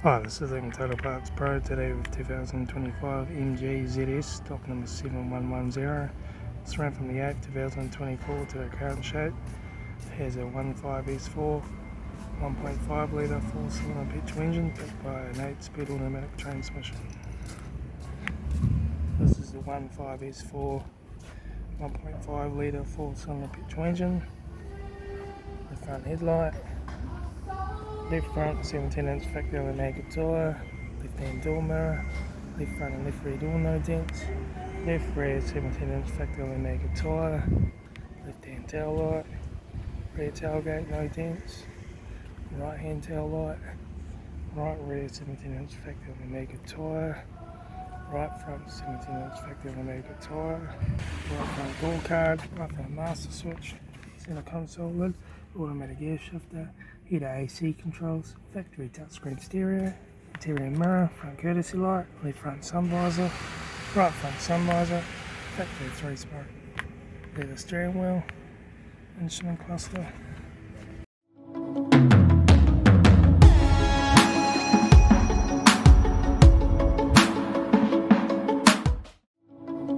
Hi, this is Total Parts Pro today with 2025 MG ZS stock number 7110. It's ran from the 8th 2024 to the current shape. It has a 1.5S4 1.5 litre 4-cylinder petrol engine backed by an 8-speed automatic transmission. This is the 1.5S4 1.5 litre 4-cylinder petrol engine. The front headlight. Left front 17-inch factory Omega tyre, left hand door mirror, left front and left rear door no dents, left rear 17-inch factory Omega tyre, left hand tail light, rear tailgate no dents, right hand tail light, right rear 17-inch factory Omega tyre, right front 17-inch factory Omega tyre, right front door card, right front master switch, centre console lid, automatic air shifter, heater AC controls, factory touchscreen stereo, interior mirror, front courtesy light, left front sun visor, right front sun visor, factory 3-spoke leather steering wheel, instrument cluster.